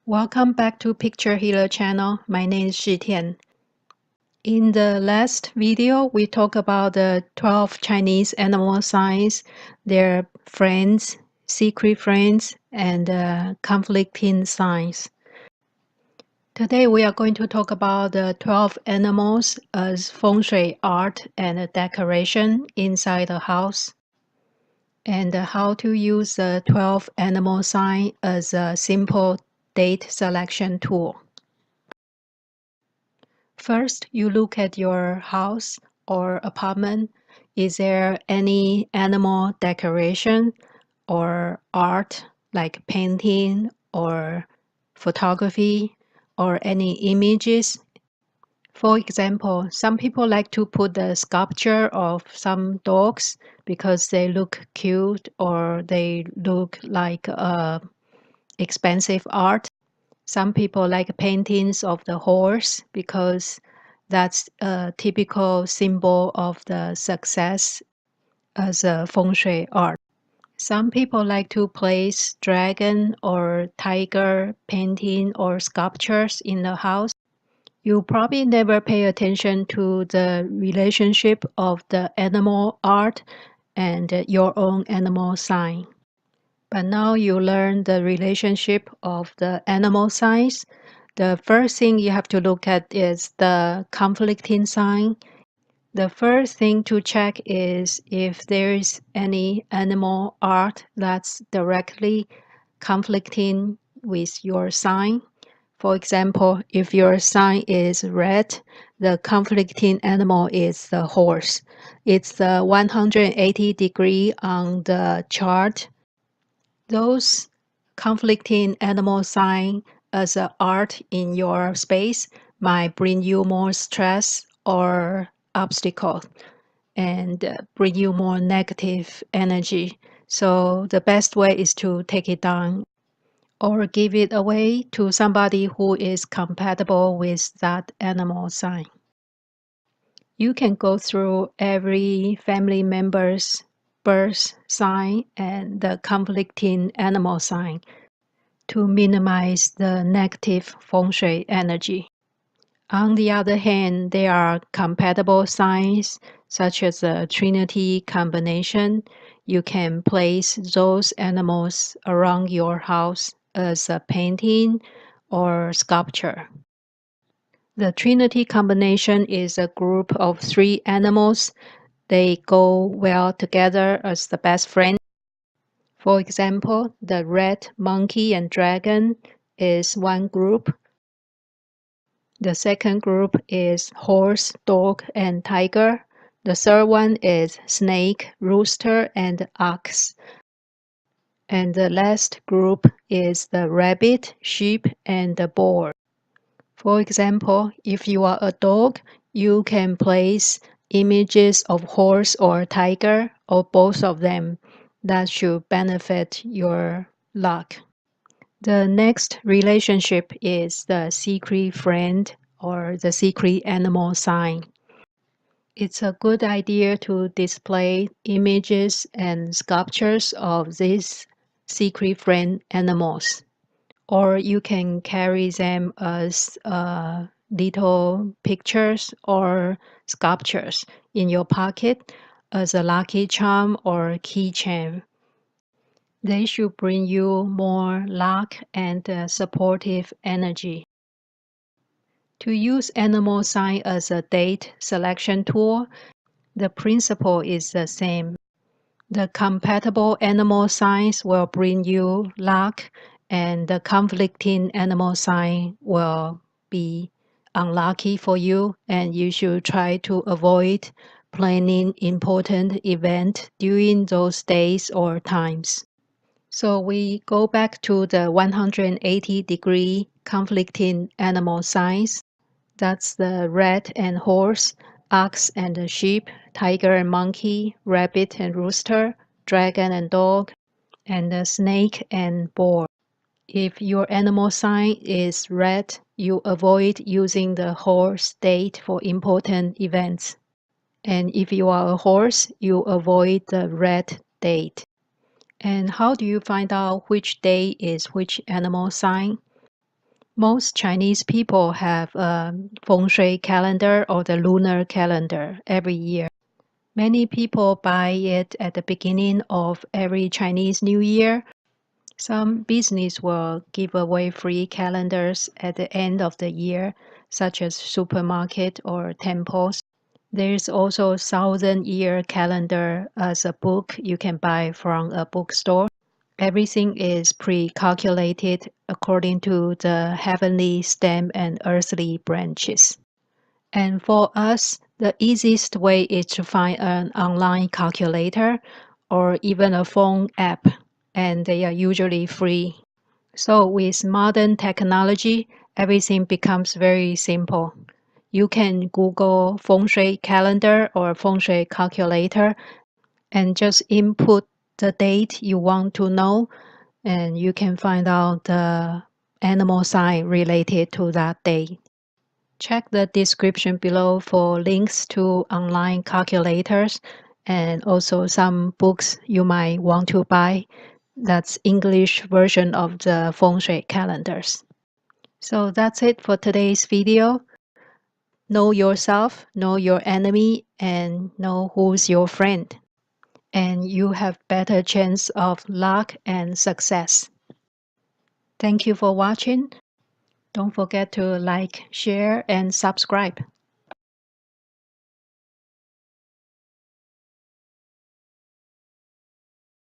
Welcome back to Picture Healer channel. My name is Shi Tian. In the last video, we talked about the 12 Chinese animal signs, their friends, secret friends, and conflicting signs. Today, we are going to talk about the 12 animals as Feng Shui art and decoration inside the house, and how to use the 12 animal sign as a simple date selection tool. First, you look at your house or apartment. Is there any animal decoration or art like painting or photography or any images? For example, some people like to put the sculpture of some dogs because they look cute or they look like expensive art. Some people like paintings of the horse because that's a typical symbol of the success as a feng shui art. Some people like to place dragon or tiger painting or sculptures in the house. You probably never pay attention to the relationship of the animal art and your own animal sign. But now you learn the relationship of the animal signs. The first thing you have to look at is the conflicting sign. The first thing to check is if there is any animal art that's directly conflicting with your sign. For example, if your sign is red, the conflicting animal is the horse. It's the 180 degree on the chart. Those conflicting animal sign as a art in your space might bring you more stress or obstacle and bring you more negative energy. So the best way is to take it down or give it away to somebody who is compatible with that animal sign. You can go through every family member's birth sign and the conflicting animal sign to minimize the negative feng shui energy. On the other hand, there are compatible signs such as a trinity combination. You can place those animals around your house as a painting or sculpture. The trinity combination is a group of 3 animals. They go well together as the best friend. For example, the red monkey and dragon is one group. The second group is horse, dog, and tiger. The third one is snake, rooster, and ox. And the last group is the rabbit, sheep, and the boar. For example, if you are a dog, you can place images of horse or tiger or both of them. That should benefit your luck. The next relationship is the secret friend or the secret animal sign. It's a good idea to display images and sculptures of these secret friend animals, or you can carry them as little pictures or sculptures in your pocket as a lucky charm or keychain. They should bring you more luck and supportive energy. To use animal sign as a date selection tool, the principle is the same. The compatible animal signs will bring you luck, and the conflicting animal sign will be unlucky for you, and you should try to avoid planning important event during those days or times. So we go back to the 180-degree conflicting animal signs. That's the rat and horse, ox and the sheep, tiger and monkey, rabbit and rooster, dragon and dog, and the snake and boar. If your animal sign is rat, you avoid using the horse date for important events. And if you are a horse, you avoid the rat date. And how do you find out which day is which animal sign? Most Chinese people have a Feng Shui calendar or the lunar calendar every year. Many people buy it at the beginning of every Chinese New Year. Some business will give away free calendars at the end of the year, such as supermarket or temples. There's also 1,000-year calendar as a book you can buy from a bookstore. Everything is pre-calculated according to the heavenly stem and earthly branches. And for us, the easiest way is to find an online calculator or even a phone app, and they are usually free. So with modern technology, everything becomes very simple. You can Google Feng Shui calendar or Feng Shui calculator and just input the date you want to know, and you can find out the animal sign related to that date. Check the description below for links to online calculators and also some books you might want to buy. That's English version of the Feng Shui calendars. So that's it for today's video. Know yourself, know your enemy, and know who's your friend. And you have better chance of luck and success. Thank you for watching. Don't forget to like, share, and subscribe.